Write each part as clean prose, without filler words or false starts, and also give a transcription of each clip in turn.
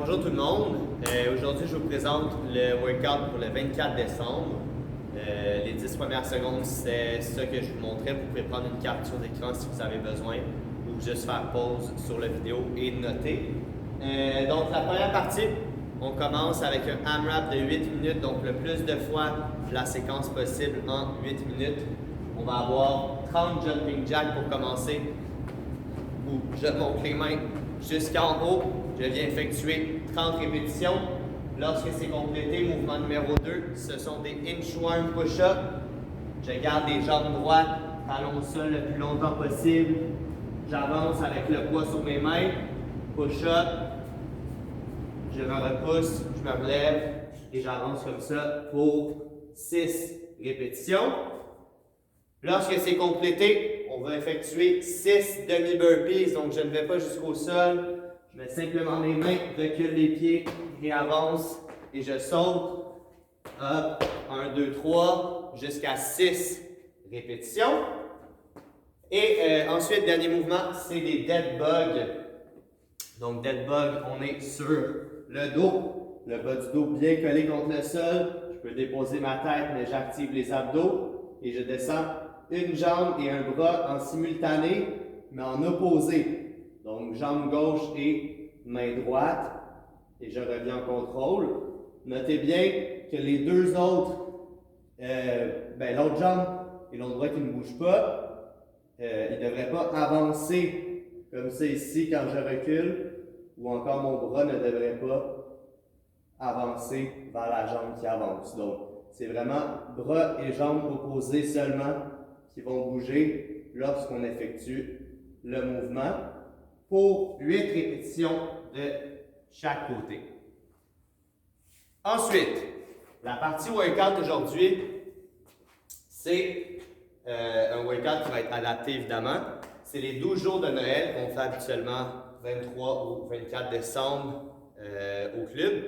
Bonjour tout le monde. Aujourd'hui, je vous présente le workout pour le 24 décembre. Les 10 premières secondes, c'est ça que je vous montrais. Vous pouvez prendre une capture d'écran si vous avez besoin ou juste faire pause sur la vidéo et noter. Donc, la première partie, on commence avec un AMRAP de 8 minutes, donc le plus de fois la séquence possible en 8 minutes. On va avoir 30 jumping jacks pour commencer, où je monte les mains jusqu'en haut. Je viens effectuer 30 répétitions. Lorsque c'est complété, mouvement numéro 2, ce sont des inchworm push-up. Je garde les jambes droites, talons au sol le plus longtemps possible. J'avance avec le poids sur mes mains. Push-up. Je me repousse, je me relève et j'avance comme ça pour 6 répétitions. Lorsque c'est complété, on va effectuer 6 demi-burpees. Donc, je ne vais pas jusqu'au sol. Je mets simplement mes mains, recule les pieds et avance. Et je saute. Hop, 1, 2, 3, jusqu'à 6 répétitions. Et ensuite, dernier mouvement, c'est des dead bugs. Donc, dead bug, on est sur le dos. Le bas du dos bien collé contre le sol. Je peux déposer ma tête, mais j'active les abdos. Et je descends une jambe et un bras en simultané, mais en opposé. Donc, jambe gauche et main droite. Et je reviens en contrôle. Notez bien que les deux autres, l'autre jambe et l'autre bras qui ne bougent pas, ils ne devraient pas avancer comme ça ici quand je recule, ou encore mon bras ne devrait pas avancer vers la jambe qui avance. Donc, c'est vraiment bras et jambes opposés seulement qui vont bouger lorsqu'on effectue le mouvement pour 8 répétitions de chaque côté. Ensuite, la partie workout aujourd'hui, c'est un workout qui va être adapté évidemment. C'est les 12 jours de Noël qu'on fait habituellement 23 ou 24 décembre au club.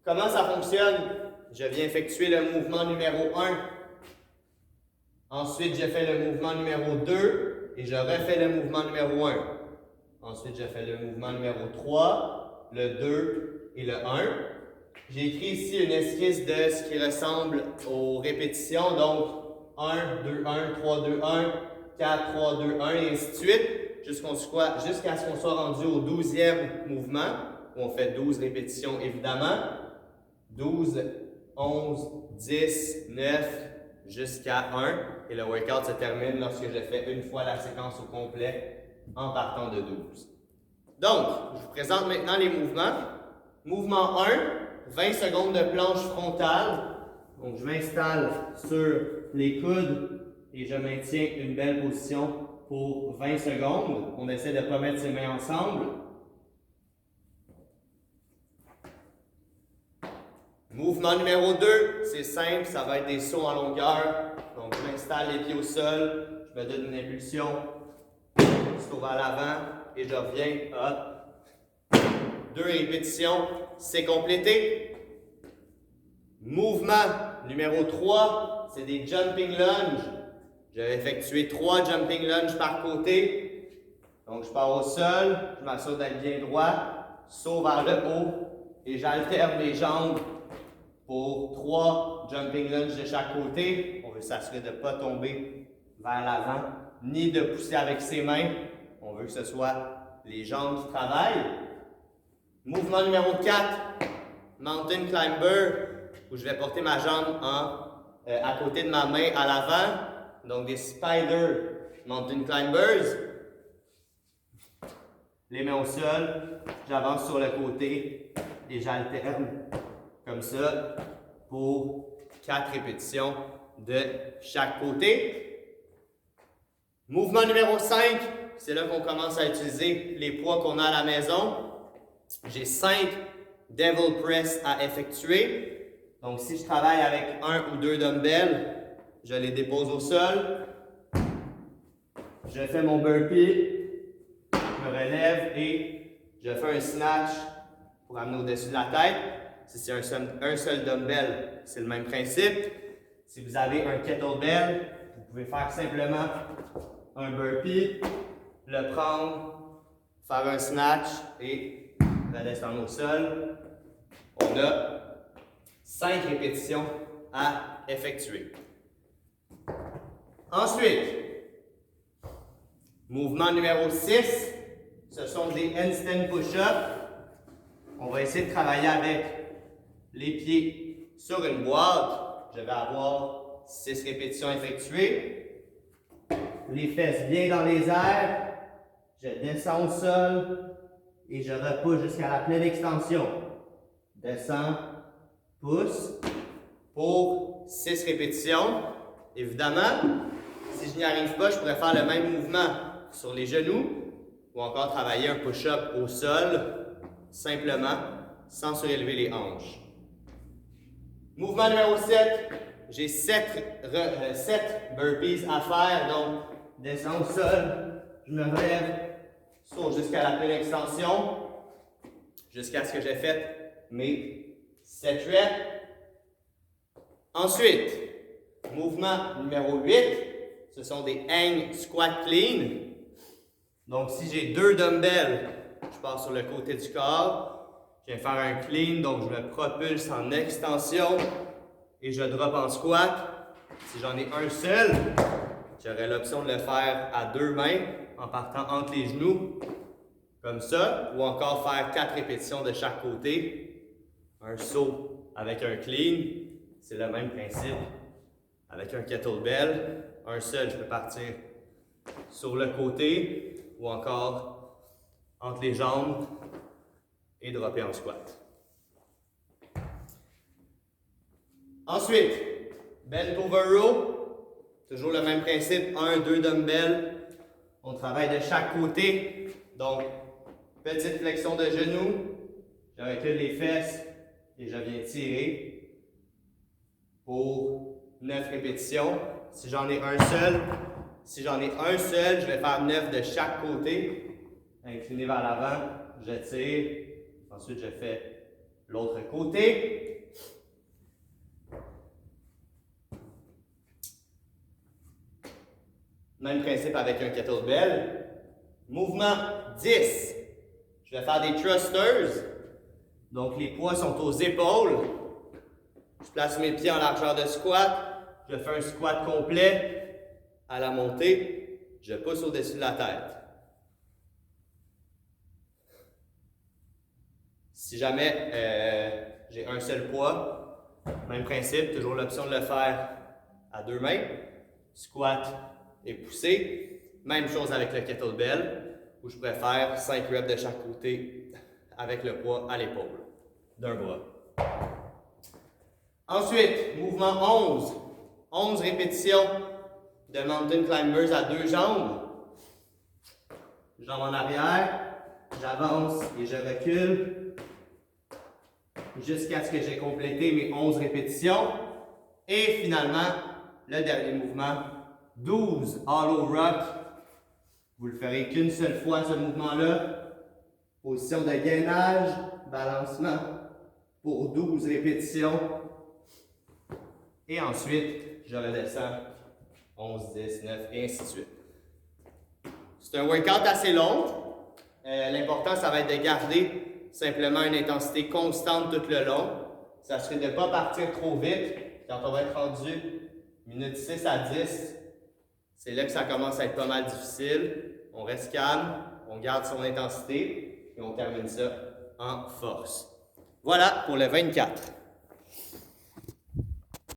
Comment ça fonctionne? Je viens effectuer le mouvement numéro 1. Ensuite, je fais le mouvement numéro 2 et je refais le mouvement numéro 1. Ensuite, je fais le mouvement numéro 3, le 2 et le 1. J'ai écrit ici une esquisse de ce qui ressemble aux répétitions. Donc, 1, 2, 1, 3, 2, 1, 4, 3, 2, 1 et ainsi de suite. Jusqu'à ce qu'on soit rendu au 12e mouvement, où on fait 12 répétitions évidemment. 12, 11, 10, 9, jusqu'à 1. Et le workout se termine lorsque je fais une fois la séquence au complet en partant de 12. Donc, je vous présente maintenant les mouvements. Mouvement 1, 20 secondes de planche frontale. Donc, je m'installe sur les coudes et je maintiens une belle position pour 20 secondes. On essaie de ne pas mettre ses mains ensemble. Mouvement numéro 2, c'est simple, ça va être des sauts en longueur. Donc, je m'installe les pieds au sol, je me donne une impulsion, saut vers l'avant et je reviens. Hop. 2 répétitions, c'est complété. Mouvement numéro 3, c'est des jumping lunges. Je vais effectuer 3 jumping lunges par côté. Donc, je pars au sol, je m'assure d'être bien droit, saut vers le haut et j'alterne les jambes pour 3 jumping lunges de chaque côté. On veut s'assurer de ne pas tomber vers l'avant, ni de pousser avec ses mains. On veut que ce soit les jambes qui travaillent. Mouvement numéro 4, Mountain Climber, où je vais porter ma jambe à côté de ma main à l'avant. Donc des Spider Mountain Climbers. Les mains au sol, j'avance sur le côté et j'alterne comme ça pour 4 répétitions de chaque côté. Mouvement numéro 5, c'est là qu'on commence à utiliser les poids qu'on a à la maison. J'ai 5 Devil Press à effectuer. Donc si je travaille avec 1 ou 2 dumbbells, je les dépose au sol. Je fais mon burpee, je me relève et je fais un snatch pour amener au-dessus de la tête. Si c'est un seul dumbbell, c'est le même principe. Si vous avez un kettlebell, vous pouvez faire simplement un burpee, le prendre, faire un snatch et redescendre au sol. On a 5 répétitions à effectuer. Ensuite, mouvement numéro 6, ce sont des handstand push-ups. On va essayer de travailler avec les pieds sur une boîte. Je vais avoir 6 répétitions effectuées. Les fesses bien dans les airs. Je descends au sol et je repousse jusqu'à la pleine extension. Descends, pousse pour 6 répétitions. Évidemment, si je n'y arrive pas, je pourrais faire le même mouvement sur les genoux ou encore travailler un push-up au sol, simplement, sans surélever les hanches. Mouvement numéro 7, j'ai 7 burpees à faire, donc descends au sol, je me relève, saute jusqu'à la pleine extension, jusqu'à ce que j'ai fait mes 7 reps. Ensuite, mouvement numéro 8, ce sont des hang squat clean. Donc, si j'ai 2 dumbbells, je pars sur le côté du corps. Je viens faire un clean, donc je me propulse en extension et je drop en squat. Si j'en ai un seul, j'aurai l'option de le faire à 2 mains en partant entre les genoux, comme ça, ou encore faire 4 répétitions de chaque côté. Un saut avec un clean, c'est le même principe. Avec un kettlebell, un seul, je peux partir sur le côté ou encore entre les jambes et dropper en squat. Ensuite, bent over row, toujours le même principe, 1, 2 dumbbells. On travaille de chaque côté, donc petite flexion de genoux, je recule les fesses et je viens tirer pour 9 répétitions. Si j'en ai un seul, je vais faire 9 de chaque côté. Incliné vers l'avant, je tire. Ensuite, je fais l'autre côté. Même principe avec un kettlebell. Mouvement 10. Je vais faire des thrusters. Donc, les poids sont aux épaules. Je place mes pieds en largeur de squat. Je fais un squat complet à la montée. Je pousse au-dessus de la tête. Si jamais j'ai un seul poids, même principe, toujours l'option de le faire à 2 mains. Squat et pousser. Même chose avec le kettlebell, où je préfère 5 reps de chaque côté avec le poids à l'épaule d'un bras. Ensuite, mouvement 11. 11 répétitions de mountain climbers à 2 jambes. Jambes en arrière, j'avance et je recule jusqu'à ce que j'ai complété mes 11 répétitions. Et finalement, le dernier mouvement, 12 hollow rock. Vous le ferez qu'une seule fois ce mouvement-là. Position de gainage, balancement pour 12 répétitions. Et ensuite, je redescends 11, 10, 9 et ainsi de suite. C'est un workout assez long. L'important, ça va être de garder simplement une intensité constante tout le long. Ça serait de ne pas partir trop vite. Quand on va être rendu minute 6 à 10, c'est là que ça commence à être pas mal difficile. On reste calme, on garde son intensité et on termine ça en force. Voilà pour le 24.